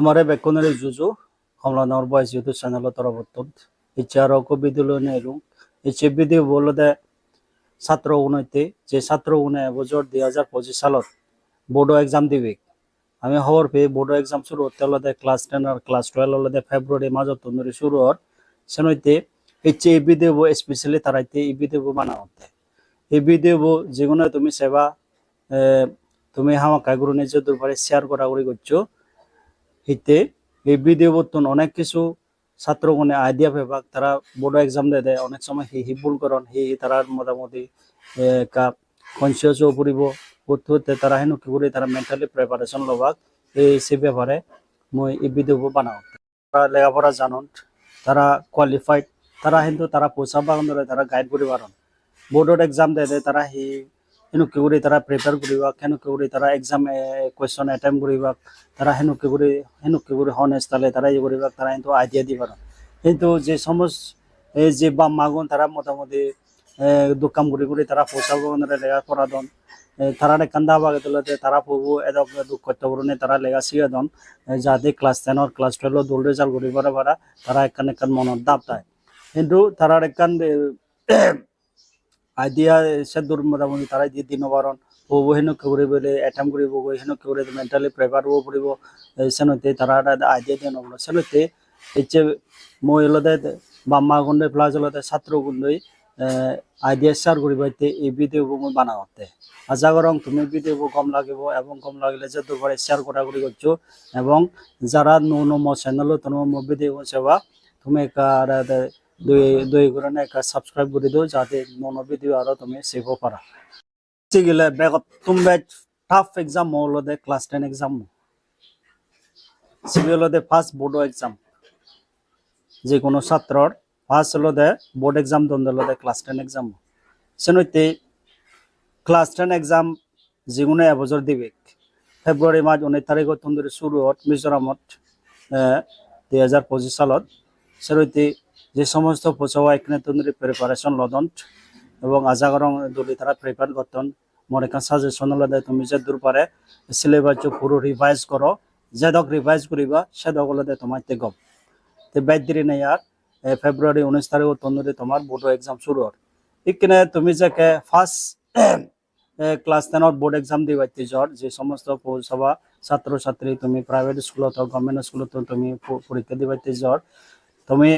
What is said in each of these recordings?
তোমারে বেকনের জুজু কমলানগর বয়স YouTube channel তরফত ইচ্ছার বিদ্যালয় নেলুম ইচ্ছে ভিডিও বলতে ছাত্র উন্নতি যে ছাত্র উনে বছর 2025 সালত বোর্ড এক্সাম দিবে আমি খবর পেয়ে বোর্ড এক্সাম শুরু হতে ক্লাস 10 আর ক্লাস 12 ফেব্রুয়ারি মাঝত তন্দুরি শুরু হর সেনইতে ইচ্ছে এই ভিডিও স্পেশালি তারাইতে এই ভিডিও বানা হতে এই ভিডিও যেগুলো তুমি সেবা তুমি হামা কাগুরু নিজে দুর্বারে শেয়ার করা করে করছো হিতে এই ভিডিও বর্তন অনেক কিছু ছাত্রগণে আইডিয়া পেবাক তারা বোর্ড এক্সাম দেয় অনেক সময় হি ভুল করন হি তারা মোটামুটি কনসিয়াস পড়ব করতে হতে তারা হেন কি করে তারা মেন্টালি প্রিপারেশন লবাক এই সে ব্যাপারে মই এই ভিডিও বানাও তারা লেখাপড়া জানন তারা কোয়ালিফাইড তারা কিন্তু তারা পয়সা বাগান ধরে তারা গাইড করে পারন বোর্ডত এক্সাম দেয় তারা হি হেন কি করে তারা প্রিপেয়ার করিবা কেন কি করে তারা এক্সাম কোয়েশ্চন অ্যাটেম্প করিবা তারা হেন কি করে হনেস্ট তাহলে তারা ই করিবা তারা কিন্তু আইডিয়া দিবার কিন্তু যে সমস্ত যে বাম মাগুন তারা মোটামুটি দোকান করে তারা পয়সা বাগানের লেখাপড়া দন তারা কান্দা বাগে তোলাতে তারা পড়ব এদক করতে পারে তারা লেখা শিখে দন যাতে ক্লাস 10 আর ক্লাস 12 দোল রেজাল্ট করিবার পারা তারা একখান মনত দাব দেয় কিন্তু তারা একখান আইডিয়া সে দূর মোটামুটি তারা দিয়ে দিন পারন পড়ব হেন করে বলে অ্যাটেম্প করিব হেন করে মেন্টালি প্রিপেয়ার হব পড়ব সেনতে তারা আইডিয়া দিয়ে নবল সেনতে ইচ্ছে মই হলতে বাম্মা গুন্ডে প্লাস হলতে ছাত্র গুন্ডই আইডিয়া শেয়ার করিবাইতে এই ভিডিও মই বানা হতে আশা করং তুমি ভিডিও কম লাগিব এবং কম লাগিলে যে দুবারে শেয়ার করা করি করছো এবং যারা নো মো চ্যানেল তোমার মো ভিডিও সেবা তুমি দুই করে একটা সাবস্ক্রাইব করে দিও যাতে নো ভিডিও আরো তুমি সেভ পারা ঠিক গেলে বেগত তুমি টাফ এক্সাম হলো দে ক্লাস 10 এক্সাম সিবি হলো দে ফার্স্ট বোর্ড এক্সাম যে কোনো ছাত্রর ফার্স্ট হলো দে বোর্ড এক্সাম দন হলো দে ক্লাস 10 এক্সাম সেনইতে ক্লাস 10 এক্সাম যেগুলো এবছর দিবে ফেব্রুয়ারি মাস 19 তারিখত তন্দুরি শুরু হত মিজোরামত 2025 সালত সেনইতে যে সমস্ত পোষাওয়া এখানে তন্দুরি প্রিপারেশন লদন এবং আশা করং দলি তারা প্রিপেয়ার করতেন মোর এখান সাজেশন হলে তুমি যে দূর পারে সিলেবাস পুরো রিভাইজ করো যেদক রিভাইজ করিবা সেদক হলে তোমার তে গম তে বাইর দেরি নেই আর ফেব্রুয়ারি 19 তারিখ তন্দুরি তোমার বোর্ড এক্সাম শুরু হর এখানে তুমি যে ফার্স্ট ক্লাস 10 বোর্ড এক্সাম দিবাইতে জ্বর যে সমস্ত পৌরসভা ছাত্রছাত্রী তুমি প্রাইভেট স্কুলত গভর্নমেন্ট স্কুলত তুমি পরীক্ষা দিবাইতে জ্বর তুমি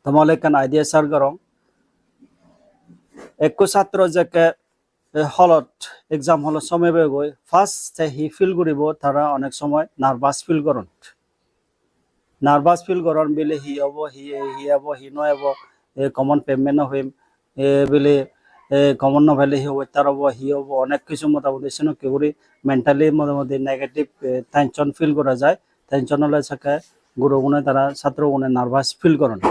তোমার এখান আইডিয়া শেয়ার করো এক ছাত্র যে হলত এক্সাম হল সময় গৈ ফার্স্ট হি ফিল করিব তারা অনেক সময় নার্ভাস ফিল করন বেলে হি হব হি নহব কমন পেমেন্ট হইম বেলে কমন নহলে হি হব তার হব হি হব অনেক কিছু মোটামুটি সেন কি করে মেন্টালি মোটামুটি নেগেটিভ টেনশন ফিল করা যায় টেনশন হলে থাকে গুরুগুণে তারা ছাত্রগুণে নার্ভাস ফিল করেন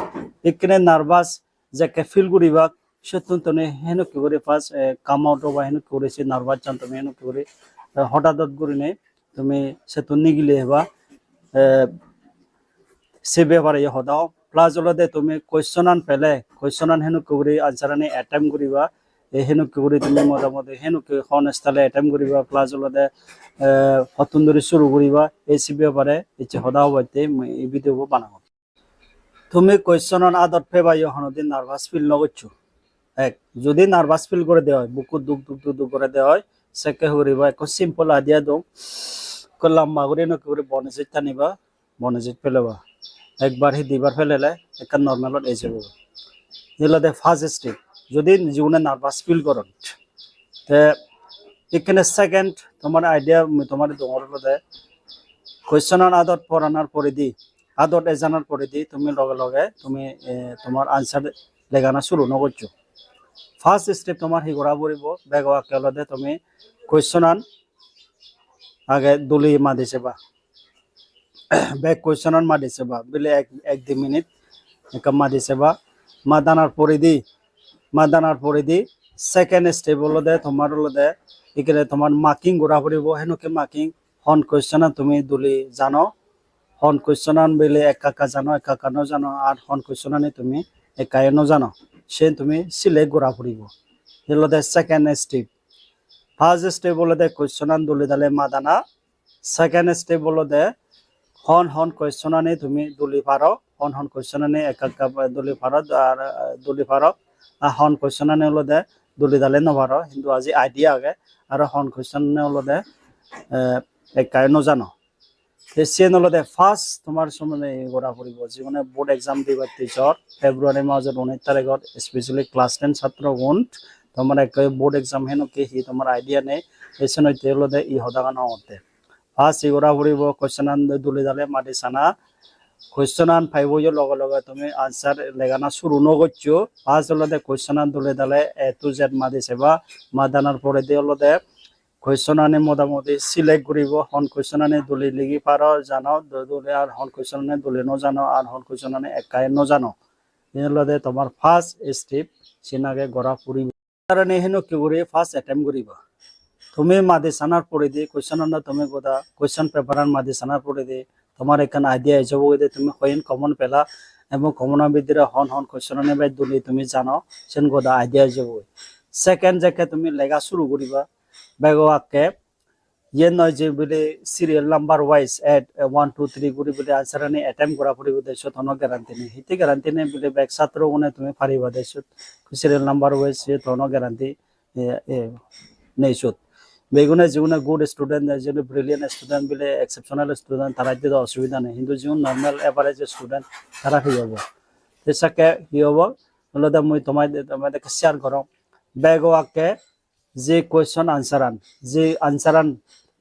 এখানে নার্ভাস যে ফিল করিবা সেতুন তুমি হেন কি করে ফার্স্ট কাম আউট হবা হেন কি করে সে নার্ভাস চান তুমি হেন কি করে হঠাৎ করে নেই তুমি সেতুন নিগিলে হবা সে ব্যাপারে হদাও প্লাস হলতে তুমি কোয়েশ্চন আন পেলে কোয়েশ্চন আন হেন কি করে আনসার আনি অ্যাটেম্প করিবা হেন কি করে তুমি মোটামুটি হেন কি হনেস্টালে অ্যাটেম্প করিবা প্লাস হলতে হতুন ধরে শুরু করিবা এই সে ব্যাপারে ইচ্ছে হদাও বাইতে এই ভিডিও বানাবো তুমি কোয়েশ্চন আন আদত পেবা হনদিন নার্ভাস ফিল নগরছো এক যদি নার্ভাস ফিল করে দেওয়া হয় বুকুর দুঃখ করে দেওয়া হয় সেকে করিবা এক সিম্পল আইডিয়া দো লম্বা করে নকি করে বনেজিট টানিবা বনেজিট ফেলেবা একবার হি দুইবার ফেলেলে একটা নর্মালত এই যাব এগুলো ফার্স্ট স্টেপ যদি জীবনে নার্ভাস ফিল করন তে এখানে সেকেন্ড তোমার আইডিয়া তোমার তোমার কোয়েশ্চন আদত পড়ানোর পরে দি আদত জানার পরে দি তুমি লগে লগে তুমি তোমার আনসার লেখানো শুরু নগরছো ফার্স্ট স্টেপ তোমার হি করা পড়ব বেগ আকেলতে তুমি কোয়েশ্চন আন আগে দলি মাদিছে বা বেগ কোয়েশ্চন আন মাদিছে বা বলে এক দুই মিনিট মাদিছে বা মাদানার পরে দি সেকেন্ড স্টেপ হলো তোমার হলো এখানে তোমার মার্কিং করা পড়ব হেনকে মার্কিং হন কোয়েশ্চন তুমি দলি জানো হন কোয়েশ্চন আন বলে একা জানো একা ন জানো আর হন কোয়েশ্চন আনি তুমি একাই ন জানো সে তুমি সিলেক্ট করা পড়ব হলো সেকেন্ড স্টেপ ফার্স্ট স্টেপ হলো কোয়েশ্চন আন দলি দালে মাদানা সেকেন্ড স্টেপ হলো হন কোয়েশ্চন আনে তুমি দুলি পারো হন কোয়েশ্চন আনে এক দুলি পারো আর দুলি পারো আর হন কোয়েশ্চন আনে হলো দে দুলি দালে নপারো কিন্তু আজি আইডিয়া আগে আর হন কোয়েশ্চন আনে হলো দে একাই নজানো সে নলদে ফার্স্ট তোমার সম্বন্ধে করা পড়ব জীবনে বোর্ড এক্সাম দিবার টিচার ফেব্রুয়ারি মাসের 19 তারিখত স্পেশালি ক্লাস 10 ছাত্র গুণ তোমার এক বোর্ড এক্সাম হেন কি হি তোমার আইডিয়া নেই এসে নইতে হলদে ই হদাগান হতে ফার্স্ট ই করা পড়ব কোয়েশ্চন আন দুলি দালে মাটি সানা কোয়েশ্চন আন ফাইভ লগে লগে তুমি আনসার লেগানা শুরু নগচ্ছো ফার্স্ট হলদে কোয়েশ্চন আন দুলি দালে এ টু জেড মাদি সেবা মাদানার পরে দিয়ে হলদে কোয়েশ্চন আনে মোটামুটি সিলেক্ট করিব হন কোয়েশ্চন আনে দুলি লিগি পারো জানো দুলি আর হন কোয়েশ্চন আনে দুলি নজানো আর হন কোয়েশ্চন আনে একাই নজানো এনলদে তোমার ফার্স্ট স্টেপ সিনাগে গড়া পড়িব কারণে হেন কি করি ফার্স্ট অ্যাটেম্প করিব তুমি মাদি সানার পড়ে দি কোয়েশ্চন আনে তুমি গোদা কোয়েশ্চন পেপার মাদি সানার পড়ে দি তোমার এখানে আইডিয়া এসব দে তুমি হইন কমন পেলা এবং কমনের ভিতরে হন কোয়েশ্চন আনে বাই দুলি তুমি জানো সেন গোদা আইডিয়া এসব সেকেন্ড যাকে তুমি লেখা শুরু করিবা বেগোয়াকে ইয়ে নয় যে বলে সিরিয়াল নাম্বার ওয়াইজ এড 1 2 3 করে বলে আনসার আনি অ্যাটেম্প করা পড়িব দেশত হন গ্যারান্টি নেই হিতে গ্যারান্টি নেই বলে ব্যাক ছাত্র গুণে তুমি পারিবা দেশত সিরিয়াল নাম্বার ওয়াইজ সে হন গ্যারান্টি নেইছত বেগুনে জীবনে গুড স্টুডেন্ট যেন ব্রিলিয়েন্ট স্টুডেন্ট বলে এক্সেপশনাল স্টুডেন্ট তারা দিতে অসুবিধা নেই কিন্তু জীবন নর্মাল এভারেজ স্টুডেন্ট তারা কি হব তেসাকে কি হব হলো মই তোমাদেরকে শেয়ার করো বেগোয়াকে যে কোয়েশ্চন আনসারান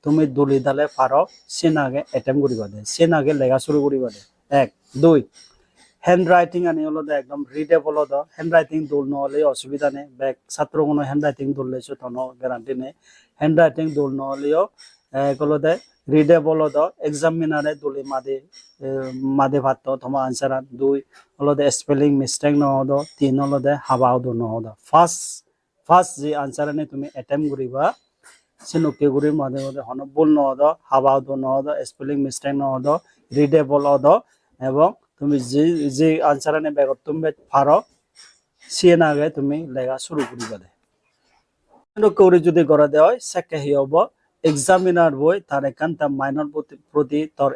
তুমি দুলি দালে পারো সেন আগে অ্যাটেম্প করিবা দে সেন আগে লেখা শুরু করিবা দে এক দুই হ্যান্ড রাইটিং আনি হলো দে একদম রিডেবল হলো হ্যান্ড রাইটিং দোল নহলে অসুবিধা নেই ব্যাক ছাত্র কোনো হ্যান্ড রাইটিং দোল লেছো তখন গ্যারান্টি নেই হ্যান্ড রাইটিং দোল নহলেও হলো দে রিডেবল হলো এক্সামিনারে দুলি মাদে ভাত তোমার আনসারান দুই হলো দে স্পেলিং মিস্টেক নহদ তিন হলো দে হাবাও দো নহদ ফার্স্ট যে আনসার আনে তুমি অ্যাটেম্প করিবা সিনুকে গুড়ি মাঝে মাঝে হন ভুল নহদ হাবাও দো নহদ স্পেলিং মিস্টেক নহদ রিডেবল হদ এবং তুমি যে আনসার আনে ব্যাগত তুমি পারো সিয়ে না আগে তুমি লেখা শুরু করিবা দে সিনুকে যদি গড়া দেওয়া হয় সেকে হি হব এক্সামিনার বই তার এখান তার মাইনর প্রতি তোর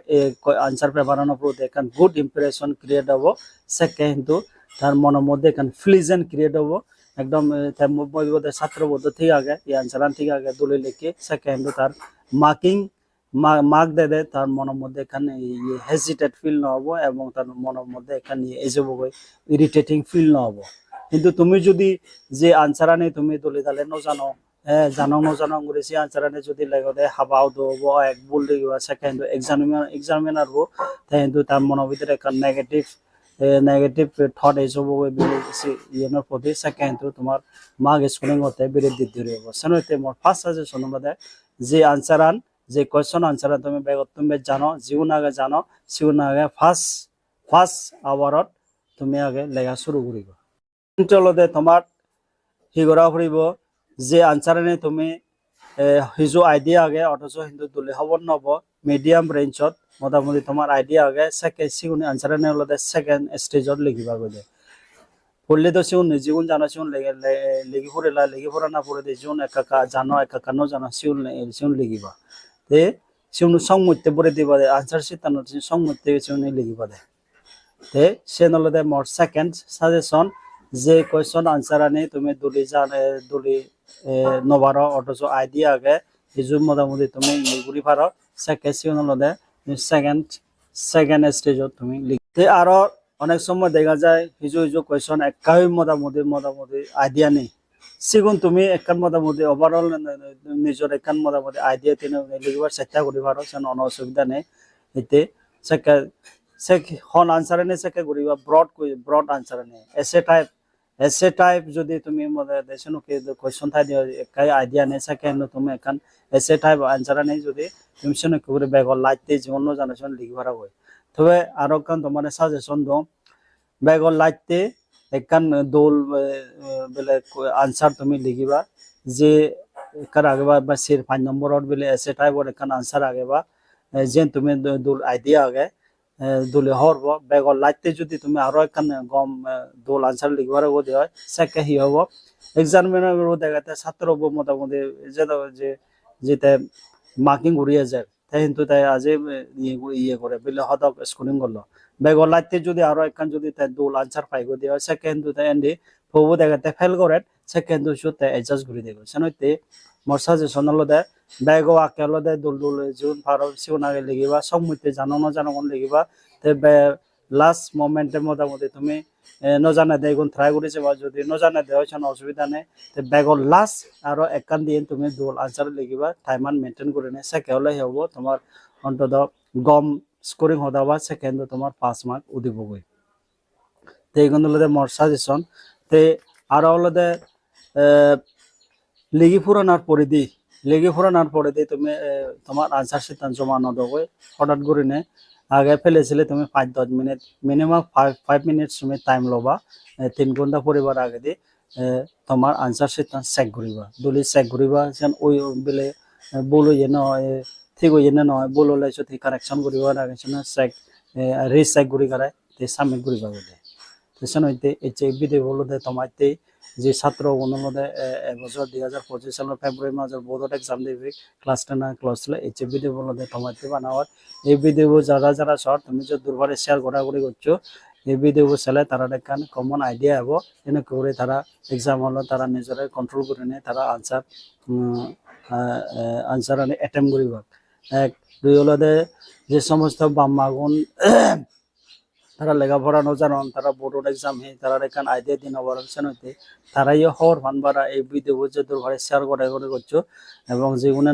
আনসার পেপারানোর প্রতি এখান গুড ইম্প্রেশন ক্রিয়েট হব সেকে কিন্তু তার মনের মধ্যে এখান ফ্লিজেন ক্রিয়েট হব একদম ছাত্র বোধ থেকে আগে এই আনসারান থেকে আগে দলে লিখে সেকেন্ড তার মার্ক দে তার মনের মধ্যে এখানে হেজিটেট ফিল নহব এবং তার মনের মধ্যে এখানে এসব ইরিটেটিং ফিল নহব কিন্তু তুমি যদি যে আনসারানে তুমি দলে দালে নজানো জানো করে সে আনসারানে যদি লেগে দেয় হাবাও দেব এক ভুল লিখবা সেকেন্ড এক্সামিনার হবো কিন্তু তার মনের ভিতরে একটা নেগেটিভ থট এইসব ইয়ের প্রতি সেকেন্ড তোমার মার্ক স্কোরিং হতে বিরোধী ধরে হবো সেনতে মোর ফার্স্ট সাজেশন হলো যে আনসারান যে কোয়েশ্চন আনসারান তুমি বেগত তুমি জানো জীবন আগে জানো জীবন আগে ফার্স্ট আওয়ারত তুমি আগে লেখা শুরু করিব হলো তোমার হি করা ফুরিব যে আনসারানে তুমি হিজো আইডিয়া আগে অথচ কিন্তু দুলে খবর নব মিডিয়াম রেঞ্জত মোটামুটি তোমার আইডিয়া আগে সেকেন্ড আনসারানে হলো সেকেন্ড স্টেজত লিখিবা গলে পড়লে তো সিউন জীবন জানো সিউন লিখি ফুরিলা লিখি ফুরা না ফুরে জীবন একা জানো একা জানো সিউন লিখিবা তে সিউন সংমুতে পড়ে দিবা আনসার সিতানো সংমুতে সিউন লিখিবা দে তে সে হলো মোর সেকেন্ড সাজেশন যে কোয়েশ্চন আনসার আনি তুমি দুলি নবারো অথচ আইডিয়া আগে হিজুর মোটামুটি তুমি ঘুরি পারো সেকেন্ড হলো সেকেন্ড স্টেজত তুমি লিখতে আরো অনেক সময় দেখা যায় হিজু কোয়েশ্চন একাই মোটামুটি আইডিয়া নেই সিগুন তুমি একান মোটামুটি ওভারঅল নিজের একান মোটামুটি আইডিয়া তিনি লিখবার চেষ্টা করি পারো সেন অন অসুবিধা নেই এতে হন আনসার নেই সেকে করিবা ব্রড আনসার নেই এসে টাইপ যদি তুমি কোয়েশ্চন থাই দিও একাই আইডিয়া নেই সেকেন্ড তুমি একান এসে টাইপ আনসার নেই যদি তুমি সেন কি করে বেগর লাইতে জীবন জানো সেন লিখবার হয় তবে আরো কান তোমার সাজেশন দো বেগর লাইতে একান দোল বেলে আনসার তুমি লিখিবা যে একার আগেবা বা সির 5 নম্বরত বেলে এসে টাইপর একান আনসার আগেবা যে তুমি দোল আইডিয়া আগে দোলে হরব বেগর লাইতে যদি তুমি আরো একান গম দোল আনসার লিখবার গদি হয় সেকে হি হব এক্সামিনার দেখাতে ছাত্র মোটামুটি যেতে মার্কিং ঘুরিয়ে যায় তাই কিন্তু তাই আজি ইয়ে করে বিলে হদক স্কুলিং করলো বেগর লাইতে যদি আরো একখান যদি তাই দোল আনসার পাইগো দেওয়া সে কিন্তু তাই এন্ডি ফবু দেখাতে ফেল করে সে কিন্তু শুতে এডজাস্ট করে দেবো সেনইতে মোর সাজেশন হলো দে বেগো আকে হলো দে দোল দোল জুন ফারো সিউনাগে লিখিবা সমুইতে জানো না জানো কোন লিখিবা তে লাস্ট মোমেন্টে মোটামুটি তুমি নজানে দেয় গুণ ট্রাই করেছে বা যদি নজানে দেওয়া হয়েছে অসুবিধা নেই তো বেগর লাস্ট আরো একখান দিয়ে তুমি দোল আনসার লিখিবা টাইমান মেনটেন করে নে সেকে হলে হবো তোমার অন্তত গম স্কোরিং হতে বা সেকেন্ড তোমার 5 মার্ক উদিবগৈ তো এইগুলো হলো মোর সাজেশন তে আরো হলো দে লিগি পুরানোর পরিধি তুমি তোমার আনসার সিদ্ধান্ত জমা নদগৈ হঠাৎ করে নে আগে ফেলেছিলে তুমি 5-10 মিনিট মিনিমাম 5 মিনিট তুমি টাইম লবা 3 ঘন্টা পরিবার আগে দিয়ে তোমার আনসার সিদ্ধান্ত চেক করিবা দলি চেক করিবা যেন ওই বেলে বলো যে নয় ঠিক হয়ে না নয় বলো লাইছো ঠিক কারেকশন করিবা আগে চেক রিচেক করি কারায় তে সাবমিট করিবা বলে তেসন হইতে এইচএবি দে বলো দে তোমাইতে যে ছাত্র অনুমোদে এবছর 2025 সালের ফেব্রুয়ারি মাসের বোর্ড এক্সাম দিবে ক্লাস 10 ক্লাস ছিল এইচএবি দে বলো দে তোমাইতে বানাওয়ার এই ভিডিও যারা শর্ট তুমি যে দুর্বারে শেয়ার করি করছো এই ভিডিও চালে তারা দেখান কমন আইডিয়া হবো এনে করে তারা এক্সাম হলো তারা নিজরে কন্ট্রোল করে নিয়ে তারা আনসার অ্যাটেম্প করিব এক দুই হলো দে যে সমস্ত বাম্মাগুন তারা লেখাপড়া নজানন তারা বোর্ড এক্সাম হে তারা এখান আইডিয়া দিন অপারেশন হইতে তারাই হওয়ার ভানবারা এই ভিডিও যে দুর্ঘটে শেয়ার করে করছো এবং যেগুলো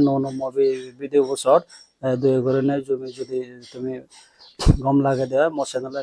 ভিডিও বছর দুই করে নেই যদি তুমি গম লাগে দেওয়া মোর চ্যানেল